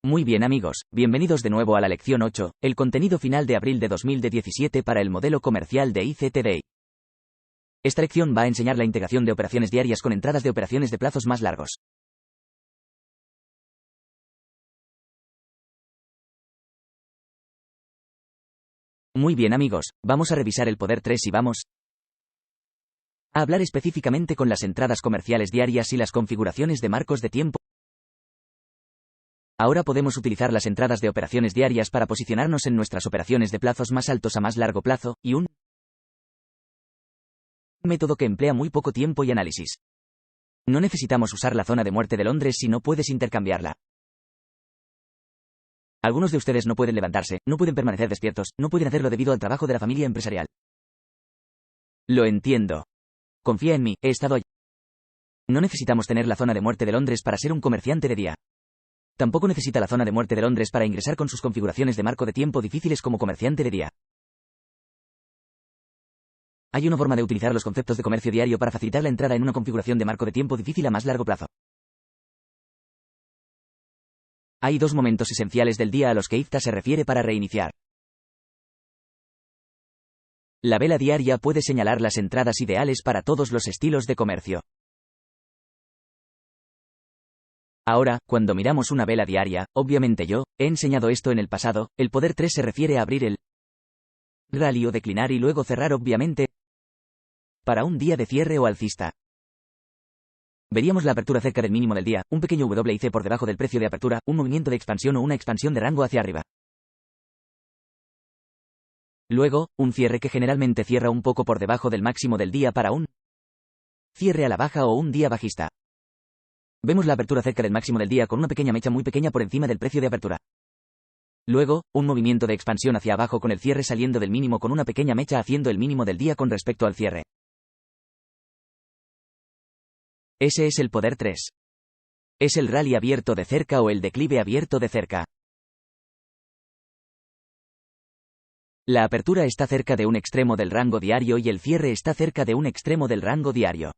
Muy bien amigos, bienvenidos de nuevo a la lección 8, el contenido final de abril de 2017 para el modelo comercial de ICTDI. Esta lección va a enseñar la integración de operaciones diarias con entradas de operaciones de plazos más largos. Muy bien amigos, vamos a revisar el poder 3 y vamos a hablar específicamente con las entradas comerciales diarias y las configuraciones de marcos de tiempo. Ahora podemos utilizar las entradas de operaciones diarias para posicionarnos en nuestras operaciones de plazos más altos a más largo plazo, y un método que emplea muy poco tiempo y análisis. No necesitamos usar la zona de muerte de Londres si no puedes intercambiarla. Algunos de ustedes no pueden levantarse, no pueden permanecer despiertos, no pueden hacerlo debido al trabajo de la familia empresarial. Lo entiendo. Confía en mí, he estado allí. No necesitamos tener la zona de muerte de Londres para ser un comerciante de día. Tampoco necesita la zona de muerte de Londres para ingresar con sus configuraciones de marco de tiempo difíciles como comerciante de día. Hay una forma de utilizar los conceptos de comercio diario para facilitar la entrada en una configuración de marco de tiempo difícil a más largo plazo. Hay dos momentos esenciales del día a los que IFTA se refiere para reiniciar. La vela diaria puede señalar las entradas ideales para todos los estilos de comercio. Ahora, cuando miramos una vela diaria, obviamente yo he enseñado esto en el pasado, el poder 3 se refiere a abrir el rally o declinar y luego cerrar obviamente para un día de cierre o alcista. Veríamos la apertura cerca del mínimo del día, un pequeño WIC por debajo del precio de apertura, un movimiento de expansión o una expansión de rango hacia arriba. Luego, un cierre que generalmente cierra un poco por debajo del máximo del día para un cierre a la baja o un día bajista. Vemos la apertura cerca del máximo del día con una pequeña mecha muy pequeña por encima del precio de apertura. Luego, un movimiento de expansión hacia abajo con el cierre saliendo del mínimo con una pequeña mecha haciendo el mínimo del día con respecto al cierre. Ese es el poder 3. Es el rally abierto de cerca o el declive abierto de cerca. La apertura está cerca de un extremo del rango diario y el cierre está cerca de un extremo del rango diario.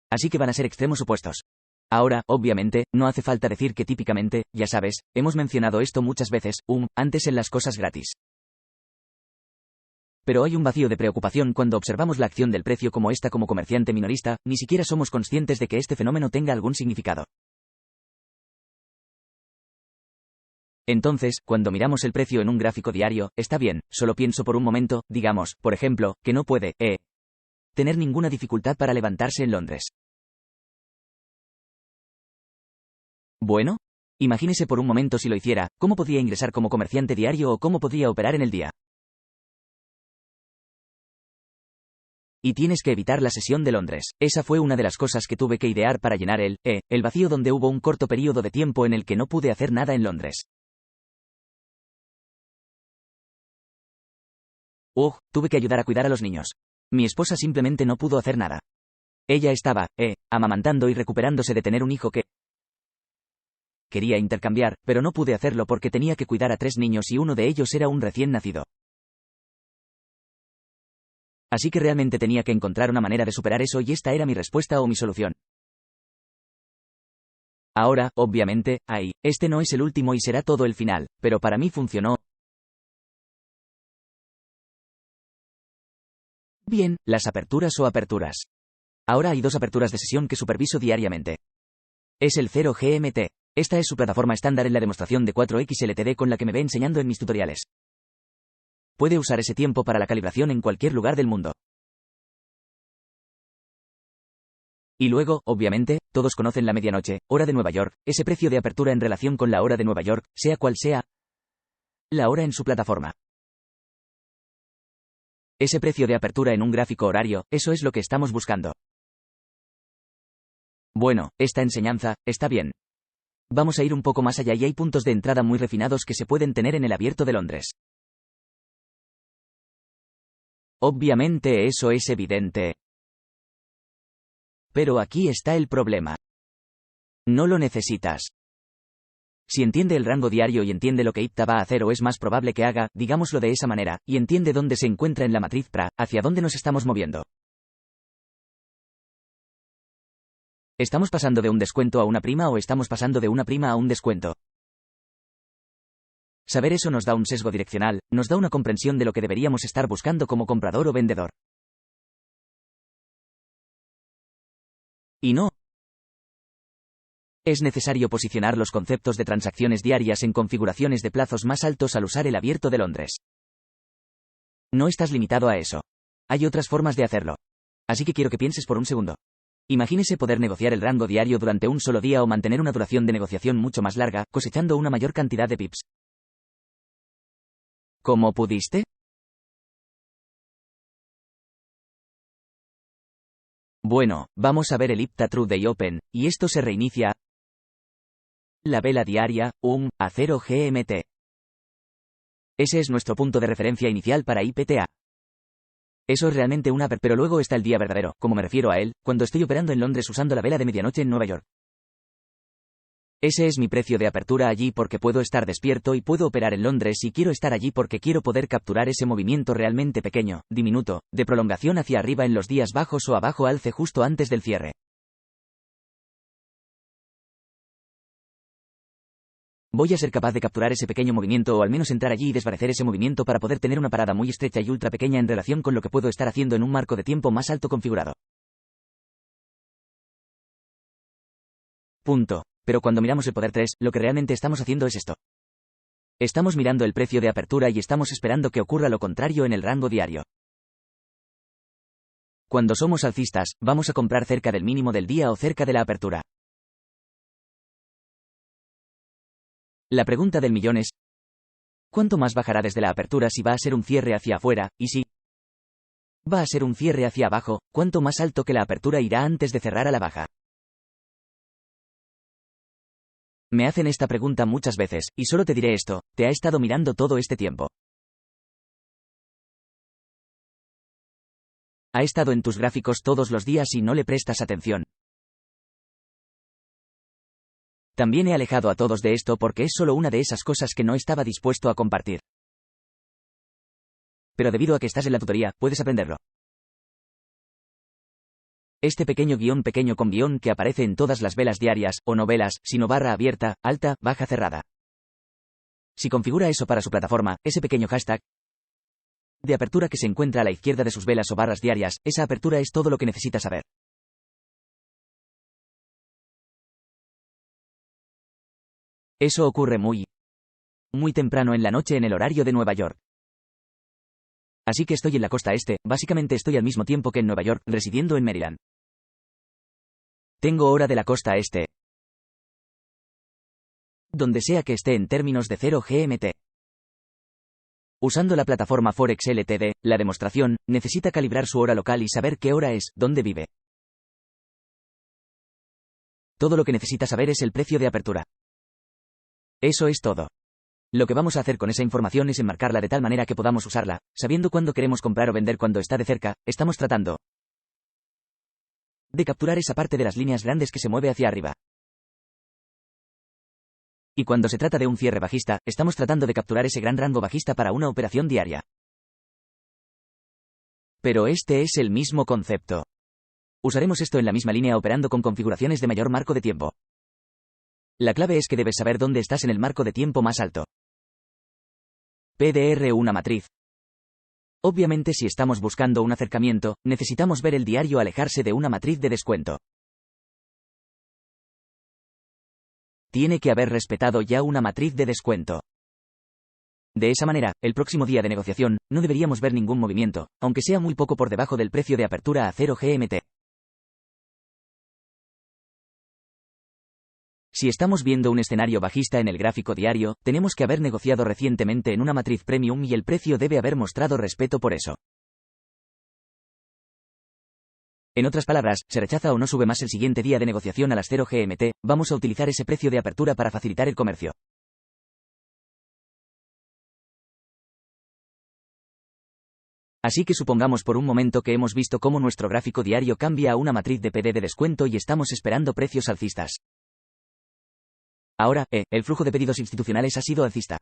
Así que van a ser extremos opuestos. Ahora, obviamente, no hace falta decir que típicamente, ya sabes, hemos mencionado esto muchas veces, antes en las cosas gratis. Pero hay un vacío de preocupación cuando observamos la acción del precio como esta como comerciante minorista, ni siquiera somos conscientes de que este fenómeno tenga algún significado. Entonces, cuando miramos el precio en un gráfico diario, está bien, solo pienso por un momento, digamos, por ejemplo, que no puede, tener ninguna dificultad para levantarse en Londres. Bueno, imagínese por un momento si lo hiciera, ¿cómo podría ingresar como comerciante diario o cómo podría operar en el día? Y tienes que evitar la sesión de Londres. Esa fue una de las cosas que tuve que idear para llenar el vacío donde hubo un corto periodo de tiempo en el que no pude hacer nada en Londres. Tuve que ayudar a cuidar a los niños. Mi esposa simplemente no pudo hacer nada. Ella estaba, amamantando y recuperándose de tener un hijo que quería intercambiar, pero no pude hacerlo porque tenía que cuidar a 3 niños y uno de ellos era un recién nacido. Así que realmente tenía que encontrar una manera de superar eso y esta era mi respuesta o mi solución. Ahora, obviamente, este no es el último y será todo el final, pero para mí funcionó. Bien, las aperturas o aperturas. Ahora hay dos aperturas de sesión que superviso diariamente. Es el 0 GMT. Esta es su plataforma estándar en la demostración de 4XLTD con la que me ve enseñando en mis tutoriales. Puede usar ese tiempo para la calibración en cualquier lugar del mundo. Y luego, obviamente, todos conocen la medianoche, hora de Nueva York, ese precio de apertura en relación con la hora de Nueva York, sea cual sea la hora en su plataforma. Ese precio de apertura en un gráfico horario, eso es lo que estamos buscando. Bueno, esta enseñanza, está bien. Vamos a ir un poco más allá y hay puntos de entrada muy refinados que se pueden tener en el abierto de Londres. Obviamente eso es evidente. Pero aquí está el problema. No lo necesitas. Si entiende el rango diario y entiende lo que IPTA va a hacer o es más probable que haga, digámoslo de esa manera, y entiende dónde se encuentra en la matriz PRA, hacia dónde nos estamos moviendo. ¿Estamos pasando de un descuento a una prima o estamos pasando de una prima a un descuento? Saber eso nos da un sesgo direccional, nos da una comprensión de lo que deberíamos estar buscando como comprador o vendedor. Y no. Es necesario posicionar los conceptos de transacciones diarias en configuraciones de plazos más altos al usar el abierto de Londres. No estás limitado a eso. Hay otras formas de hacerlo. Así que quiero que pienses por un segundo. Imagínese poder negociar el rango diario durante un solo día o mantener una duración de negociación mucho más larga, cosechando una mayor cantidad de pips. ¿Cómo pudiste? Bueno, vamos a ver el IPTA True Day Open, y esto se reinicia. La vela diaria, a 0 GMT. Ese es nuestro punto de referencia inicial para IPTA. Eso es realmente una, pero luego está el día verdadero, como me refiero a él, cuando estoy operando en Londres usando la vela de medianoche en Nueva York. Ese es mi precio de apertura allí porque puedo estar despierto y puedo operar en Londres y quiero estar allí porque quiero poder capturar ese movimiento realmente pequeño, diminuto, de prolongación hacia arriba en los días bajos o abajo alce justo antes del cierre. Voy a ser capaz de capturar ese pequeño movimiento o al menos entrar allí y desvanecer ese movimiento para poder tener una parada muy estrecha y ultra pequeña en relación con lo que puedo estar haciendo en un marco de tiempo más alto configurado. Punto. Pero cuando miramos el poder 3, lo que realmente estamos haciendo es esto. Estamos mirando el precio de apertura y estamos esperando que ocurra lo contrario en el rango diario. Cuando somos alcistas, vamos a comprar cerca del mínimo del día o cerca de la apertura. La pregunta del millón es: ¿cuánto más bajará desde la apertura si va a ser un cierre hacia afuera, y si va a ser un cierre hacia abajo, cuánto más alto que la apertura irá antes de cerrar a la baja? Me hacen esta pregunta muchas veces, y solo te diré esto: te ha estado mirando todo este tiempo. Ha estado en tus gráficos todos los días y no le prestas atención. También he alejado a todos de esto porque es solo una de esas cosas que no estaba dispuesto a compartir. Pero debido a que estás en la tutoría, puedes aprenderlo. Este pequeño guión pequeño con guión que aparece en todas las velas diarias, o no velas, sino barra abierta, alta, baja cerrada. Si configura eso para su plataforma, ese pequeño hashtag de apertura que se encuentra a la izquierda de sus velas o barras diarias, esa apertura es todo lo que necesita saber. Eso ocurre muy temprano en la noche en el horario de Nueva York. Así que estoy en la costa este, básicamente estoy al mismo tiempo que en Nueva York, residiendo en Maryland. Tengo hora de la costa este. Donde sea que esté en términos de 0 GMT. Usando la plataforma Forex Ltd, la demostración, necesita calibrar su hora local y saber qué hora es, dónde vive. Todo lo que necesita saber es el precio de apertura. Eso es todo. Lo que vamos a hacer con esa información es enmarcarla de tal manera que podamos usarla, sabiendo cuándo queremos comprar o vender cuando está de cerca. Estamos tratando de capturar esa parte de las líneas grandes que se mueve hacia arriba. Y cuando se trata de un cierre bajista, estamos tratando de capturar ese gran rango bajista para una operación diaria. Pero este es el mismo concepto. Usaremos esto en la misma línea operando con configuraciones de mayor marco de tiempo. La clave es que debes saber dónde estás en el marco de tiempo más alto. PDR una matriz. Obviamente si estamos buscando un acercamiento, necesitamos ver el diario alejarse de una matriz de descuento. Tiene que haber respetado ya una matriz de descuento. De esa manera, el próximo día de negociación, no deberíamos ver ningún movimiento, aunque sea muy poco por debajo del precio de apertura a 0 GMT. Si estamos viendo un escenario bajista en el gráfico diario, tenemos que haber negociado recientemente en una matriz premium y el precio debe haber mostrado respeto por eso. En otras palabras, se rechaza o no sube más el siguiente día de negociación a las 0 GMT, vamos a utilizar ese precio de apertura para facilitar el comercio. Así que supongamos por un momento que hemos visto cómo nuestro gráfico diario cambia a una matriz de PD de descuento y estamos esperando precios alcistas. Ahora, el flujo de pedidos institucionales ha sido alcista.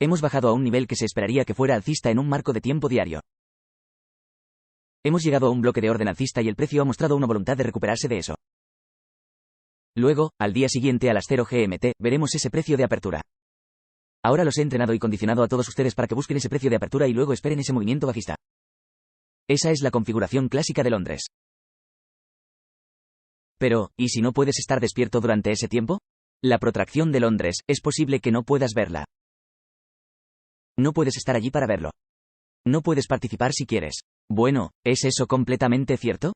Hemos bajado a un nivel que se esperaría que fuera alcista en un marco de tiempo diario. Hemos llegado a un bloque de orden alcista y el precio ha mostrado una voluntad de recuperarse de eso. Luego, al día siguiente a las 0 GMT, veremos ese precio de apertura. Ahora los he entrenado y condicionado a todos ustedes para que busquen ese precio de apertura y luego esperen ese movimiento bajista. Esa es la configuración clásica de Londres. Pero, ¿y si no puedes estar despierto durante ese tiempo? La protracción de Londres, es posible que no puedas verla. No puedes estar allí para verlo. No puedes participar si quieres. Bueno, ¿es eso completamente cierto?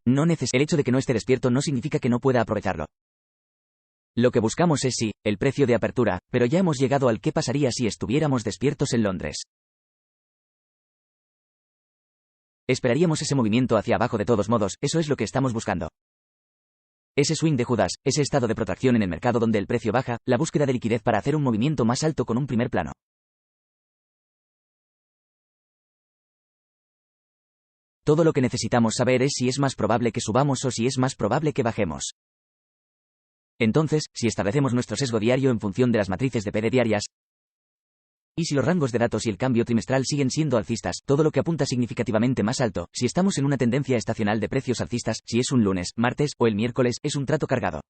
No el hecho de que no esté despierto no significa que no pueda aprovecharlo. Lo que buscamos es sí, el precio de apertura, pero ya hemos llegado al qué pasaría si estuviéramos despiertos en Londres. Esperaríamos ese movimiento hacia abajo de todos modos, eso es lo que estamos buscando. Ese swing de Judas, ese estado de protracción en el mercado donde el precio baja, la búsqueda de liquidez para hacer un movimiento más alto con un primer plano. Todo lo que necesitamos saber es si es más probable que subamos o si es más probable que bajemos. Entonces, si establecemos nuestro sesgo diario en función de las matrices de PD diarias, y si los rangos de datos y el cambio trimestral siguen siendo alcistas, todo lo que apunta significativamente más alto, si estamos en una tendencia estacional de precios alcistas, si es un lunes, martes o el miércoles, es un trato cargado.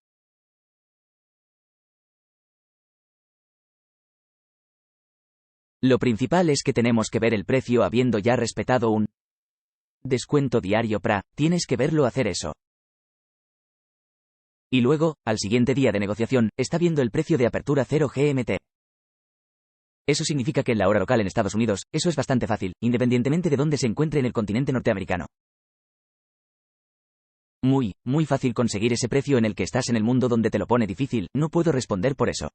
Lo principal es que tenemos que ver el precio habiendo ya respetado un descuento diario PRA, tienes que verlo hacer eso. Y luego, al siguiente día de negociación, está viendo el precio de apertura 0 GMT. Eso significa que en la hora local en Estados Unidos, eso es bastante fácil, independientemente de dónde se encuentre en el continente norteamericano. Muy fácil conseguir ese precio en el que estás en el mundo donde te lo pone difícil, no puedo responder por eso.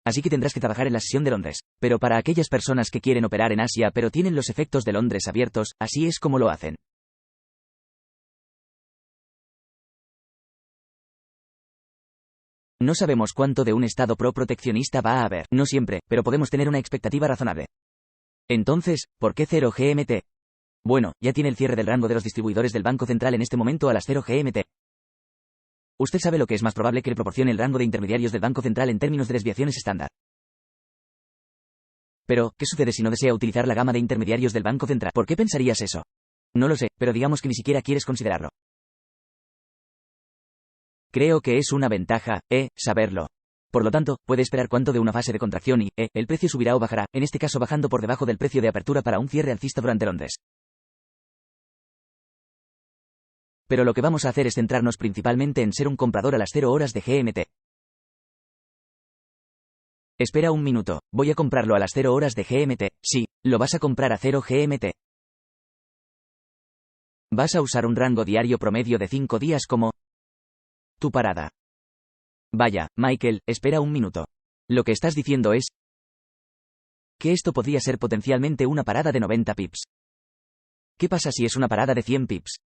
Así que tendrás que trabajar en la sesión de Londres. Pero para aquellas personas que quieren operar en Asia pero tienen los efectos de Londres abiertos, así es como lo hacen. No sabemos cuánto de un estado pro-proteccionista va a haber, no siempre, pero podemos tener una expectativa razonable. Entonces, ¿por qué 0 GMT? Bueno, ya tiene el cierre del rango de los distribuidores del Banco Central en este momento a las 0 GMT. Usted sabe lo que es más probable que le proporcione el rango de intermediarios del Banco Central en términos de desviaciones estándar. Pero, ¿qué sucede si no desea utilizar la gama de intermediarios del Banco Central? ¿Por qué pensarías eso? No lo sé, pero digamos que ni siquiera quieres considerarlo. Creo que es una ventaja, saberlo. Por lo tanto, puede esperar cuánto de una fase de contracción y, el precio subirá o bajará, en este caso bajando por debajo del precio de apertura para un cierre alcista durante Londres. Pero lo que vamos a hacer es centrarnos principalmente en ser un comprador a las 0 horas de GMT. Espera un minuto, voy a comprarlo a las 0 horas de GMT, sí, lo vas a comprar a 0 GMT. Vas a usar un rango diario promedio de 5 días como tu parada. Vaya, Michael, espera un minuto. Lo que estás diciendo es que esto podría ser potencialmente una parada de 90 pips. ¿Qué pasa si es una parada de 100 pips?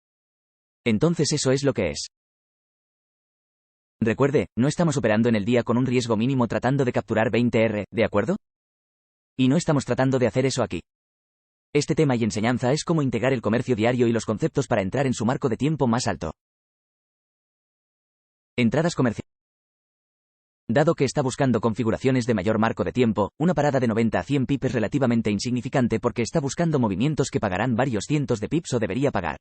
Entonces eso es lo que es. Recuerde, no estamos operando en el día con un riesgo mínimo tratando de capturar 20R, ¿de acuerdo? Y no estamos tratando de hacer eso aquí. Este tema y enseñanza es cómo integrar el comercio diario y los conceptos para entrar en su marco de tiempo más alto. Entradas comerciales. Dado que está buscando configuraciones de mayor marco de tiempo, una parada de 90 a 100 pips es relativamente insignificante porque está buscando movimientos que pagarán varios cientos de pips o debería pagar.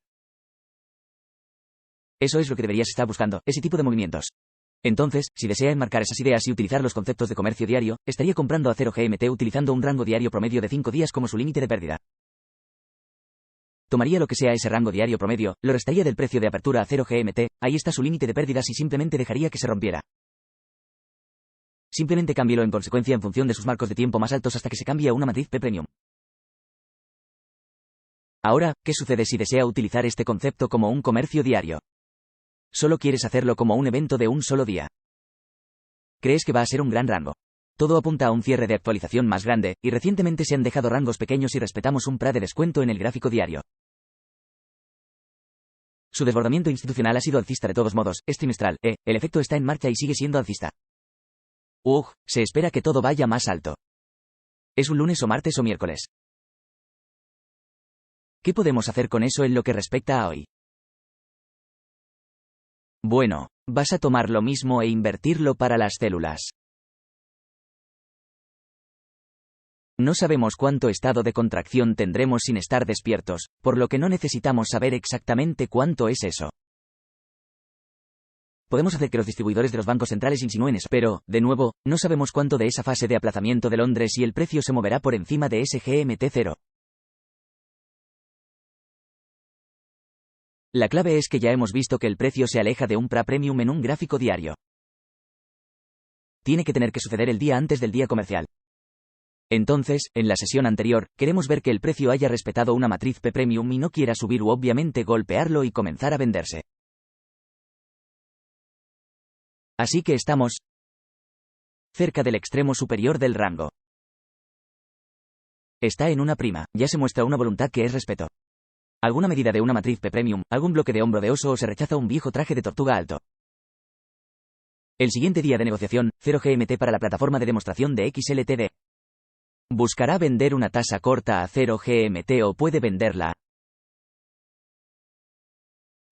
Eso es lo que deberías estar buscando, ese tipo de movimientos. Entonces, si desea enmarcar esas ideas y utilizar los conceptos de comercio diario, estaría comprando a 0 GMT utilizando un rango diario promedio de 5 días como su límite de pérdida. Tomaría lo que sea ese rango diario promedio, lo restaría del precio de apertura a 0 GMT, ahí está su límite de pérdidas y simplemente dejaría que se rompiera. Simplemente cámbielo en consecuencia en función de sus marcos de tiempo más altos hasta que se cambie a una matriz P Premium. Ahora, ¿qué sucede si desea utilizar este concepto como un comercio diario? Solo quieres hacerlo como un evento de un solo día. ¿Crees que va a ser un gran rango? Todo apunta a un cierre de actualización más grande, y recientemente se han dejado rangos pequeños y respetamos un PRA de descuento en el gráfico diario. Su desbordamiento institucional ha sido alcista de todos modos, es trimestral, el efecto está en marcha y sigue siendo alcista. Se espera que todo vaya más alto. ¿Es un lunes o martes o miércoles? ¿Qué podemos hacer con eso en lo que respecta a hoy? Bueno, vas a tomar lo mismo e invertirlo para las células. No sabemos cuánto estado de contracción tendremos sin estar despiertos, por lo que no necesitamos saber exactamente cuánto es eso. Podemos hacer que los distribuidores de los bancos centrales insinúen eso, pero, de nuevo, no sabemos cuánto de esa fase de aplazamiento de Londres y el precio se moverá por encima de ese GMT0. La clave es que ya hemos visto que el precio se aleja de un pra-premium en un gráfico diario. Tiene que tener que suceder el día antes del día comercial. Entonces, en la sesión anterior, queremos ver que el precio haya respetado una matriz P-premium y no quiera subir u obviamente golpearlo y comenzar a venderse. Así que estamos cerca del extremo superior del rango. Está en una prima, ya se muestra una voluntad que es respeto. Alguna medida de una matriz P-premium, algún bloque de hombro de oso o se rechaza un viejo traje de tortuga alto. El siguiente día de negociación, 0 GMT para la plataforma de demostración de XLTD. ¿Buscará vender una tasa corta a 0 GMT o puede venderla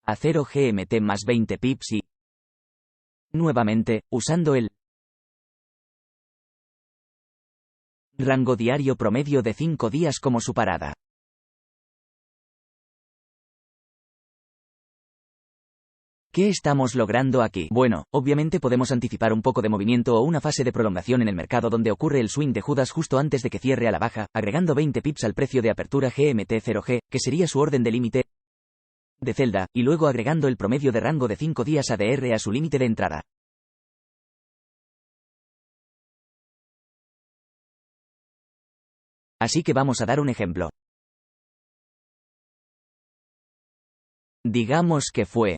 a 0 GMT más 20 pips y, nuevamente, usando el rango diario promedio de 5 días como su parada? ¿Qué estamos logrando aquí? Bueno, obviamente podemos anticipar un poco de movimiento o una fase de prolongación en el mercado donde ocurre el swing de Judas justo antes de que cierre a la baja, agregando 20 pips al precio de apertura GMT0G, que sería su orden de límite de celda, y luego agregando el promedio de rango de 5 días ADR a su límite de entrada. Así que vamos a dar un ejemplo. Digamos que fue,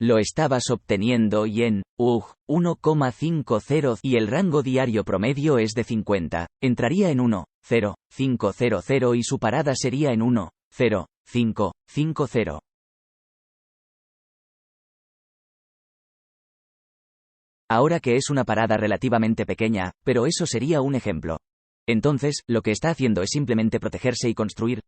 lo estabas obteniendo y en, 1,50 y el rango diario promedio es de 50, entraría en 1,0500 y su parada sería en 1,0550. Ahora que es una parada relativamente pequeña, pero eso sería un ejemplo. Entonces, lo que está haciendo es simplemente protegerse y construir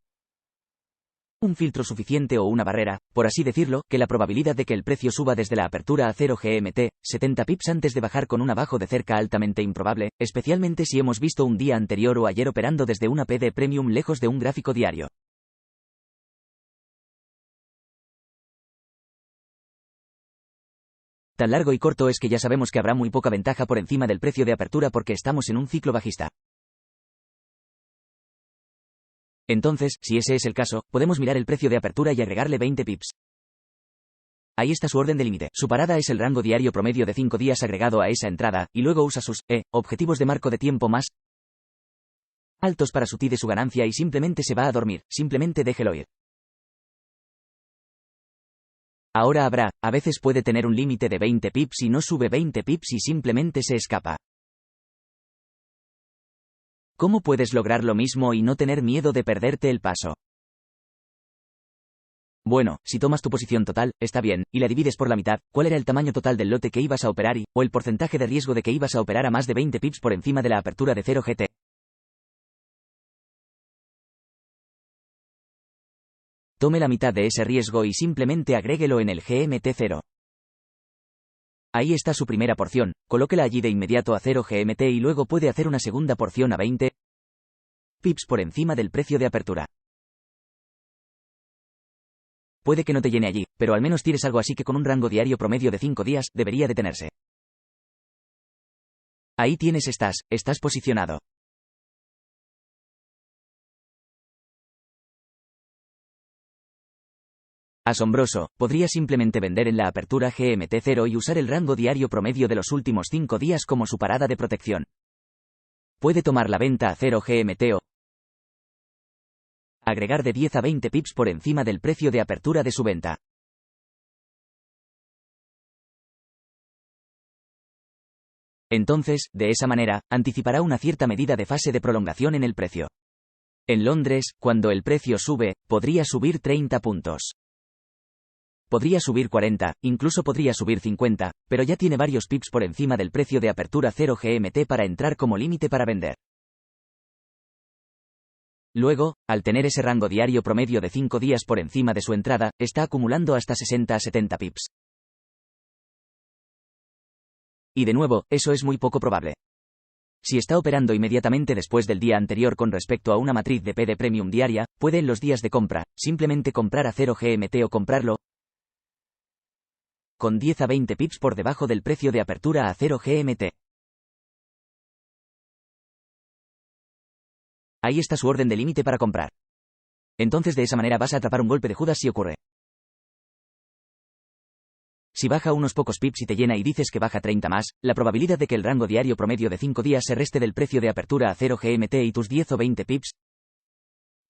un filtro suficiente o una barrera, por así decirlo, que la probabilidad de que el precio suba desde la apertura a 0 GMT, 70 pips antes de bajar con un abajo de cerca altamente improbable, especialmente si hemos visto un día anterior o ayer operando desde una PD Premium lejos de un gráfico diario. Tan largo y corto es que ya sabemos que habrá muy poca ventaja por encima del precio de apertura porque estamos en un ciclo bajista. Entonces, si ese es el caso, podemos mirar el precio de apertura y agregarle 20 pips. Ahí está su orden de límite. Su parada es el rango diario promedio de 5 días agregado a esa entrada, y luego usa sus objetivos de marco de tiempo más altos para su TI de su ganancia y simplemente se va a dormir, simplemente déjelo ir. Ahora a veces puede tener un límite de 20 pips y no sube 20 pips y simplemente se escapa. ¿Cómo puedes lograr lo mismo y no tener miedo de perderte el paso? Bueno, si tomas tu posición total, está bien, y la divides por la mitad, ¿cuál era el tamaño total del lote que ibas a operar o el porcentaje de riesgo de que ibas a operar a más de 20 pips por encima de la apertura de 0 GT? Tome la mitad de ese riesgo y simplemente agréguelo en el GMT0. Ahí está su primera porción, colóquela allí de inmediato a 0 GMT y luego puede hacer una segunda porción a 20 pips por encima del precio de apertura. Puede que no te llene allí, pero al menos tires algo así que con un rango diario promedio de 5 días, debería detenerse. Ahí estás posicionado. Asombroso, podría simplemente vender en la apertura GMT0 y usar el rango diario promedio de los últimos 5 días como su parada de protección. Puede tomar la venta a 0 GMT o agregar de 10 a 20 pips por encima del precio de apertura de su venta. Entonces, de esa manera, anticipará una cierta medida de fase de prolongación en el precio. En Londres, cuando el precio sube, podría subir 30 puntos. Podría subir 40, incluso podría subir 50, pero ya tiene varios pips por encima del precio de apertura 0 GMT para entrar como límite para vender. Luego, al tener ese rango diario promedio de 5 días por encima de su entrada, está acumulando hasta 60 a 70 pips. Y de nuevo, eso es muy poco probable. Si está operando inmediatamente después del día anterior con respecto a una matriz de PD Premium diaria, puede en los días de compra, simplemente comprar a 0 GMT o comprarlo con 10 a 20 pips por debajo del precio de apertura a 0 GMT. Ahí está su orden de límite para comprar. Entonces de esa manera vas a atrapar un golpe de Judas si ocurre. Si baja unos pocos pips y te llena y dices que baja 30 más, la probabilidad de que el rango diario promedio de 5 días se reste del precio de apertura a 0 GMT y tus 10 o 20 pips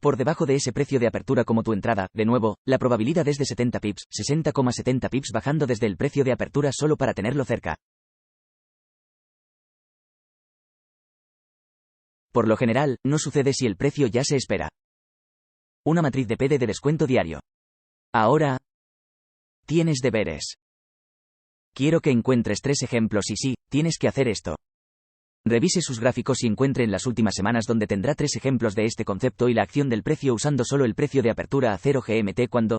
por debajo de ese precio de apertura como tu entrada, de nuevo, la probabilidad es de 70 pips, 60,70 pips bajando desde el precio de apertura solo para tenerlo cerca. Por lo general, no sucede si el precio ya se espera. Una matriz de PD de descuento diario. Ahora, tienes deberes. Quiero que encuentres 3 ejemplos y sí, tienes que hacer esto. Revise sus gráficos y encuentre en las últimas semanas donde tendrá 3 ejemplos de este concepto y la acción del precio usando solo el precio de apertura a 0 GMT cuando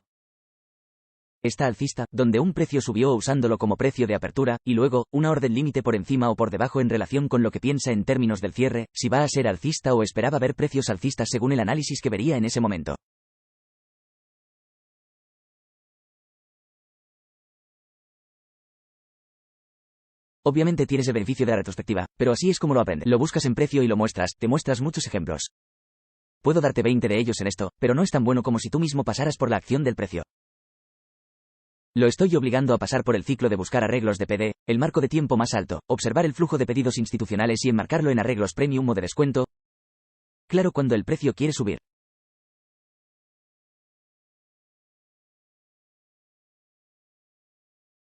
está alcista, donde un precio subió usándolo como precio de apertura, y luego, una orden límite por encima o por debajo en relación con lo que piensa en términos del cierre, si va a ser alcista o esperaba ver precios alcistas según el análisis que vería en ese momento. Obviamente tienes el beneficio de la retrospectiva, pero así es como lo aprendes. Lo buscas en precio y lo muestras, te muestras muchos ejemplos. Puedo darte 20 de ellos en esto, pero no es tan bueno como si tú mismo pasaras por la acción del precio. Lo estoy obligando a pasar por el ciclo de buscar arreglos de PD, el marco de tiempo más alto, observar el flujo de pedidos institucionales y enmarcarlo en arreglos premium o de descuento. Claro, cuando el precio quiere subir.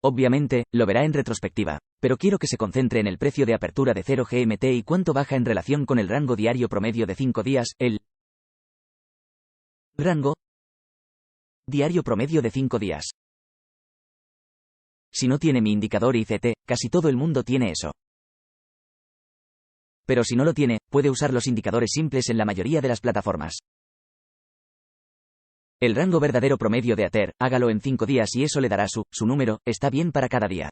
Obviamente, lo verá en retrospectiva, pero quiero que se concentre en el precio de apertura de 0 GMT y cuánto baja en relación con el rango diario promedio de 5 días, el rango diario promedio de 5 días. Si no tiene mi indicador ICT, casi todo el mundo tiene eso. Pero si no lo tiene, puede usar los indicadores simples en la mayoría de las plataformas. El rango verdadero promedio de ATER, hágalo en 5 días y eso le dará su número, está bien para cada día.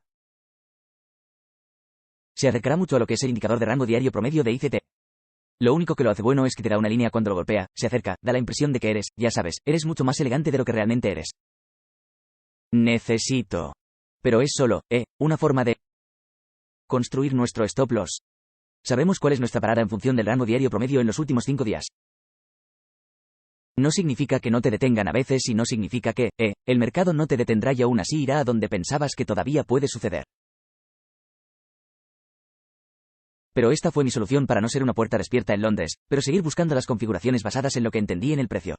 Se acercará mucho a lo que es el indicador de rango diario promedio de ICT. Lo único que lo hace bueno es que te da una línea cuando lo golpea, se acerca, da la impresión de que eres, ya sabes, eres mucho más elegante de lo que realmente eres. Necesito. Pero es solo, una forma de construir nuestro stop loss. Sabemos cuál es nuestra parada en función del rango diario promedio en los últimos 5 días. No significa que no te detengan a veces y no significa que, el mercado no te detendrá y aún así irá a donde pensabas que todavía puede suceder. Pero esta fue mi solución para no ser una puerta despierta en Londres, pero seguir buscando las configuraciones basadas en lo que entendí en el precio.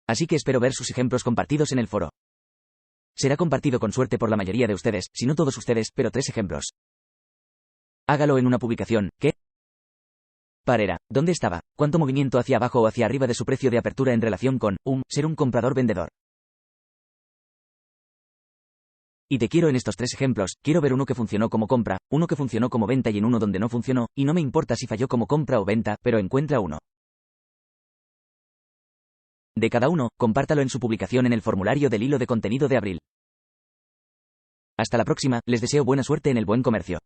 Así que espero ver sus ejemplos compartidos en el foro. Será compartido con suerte por la mayoría de ustedes, si no todos ustedes, pero 3 ejemplos. Hágalo en una publicación, ¿qué? Parera, ¿dónde estaba? ¿Cuánto movimiento hacia abajo o hacia arriba de su precio de apertura en relación con, ser un comprador-vendedor? Y te quiero en estos 3 ejemplos, quiero ver uno que funcionó como compra, uno que funcionó como venta y en uno donde no funcionó, y no me importa si falló como compra o venta, pero encuentra uno. De cada uno, compártalo en su publicación en el formulario del hilo de contenido de abril. Hasta la próxima, les deseo buena suerte en el buen comercio.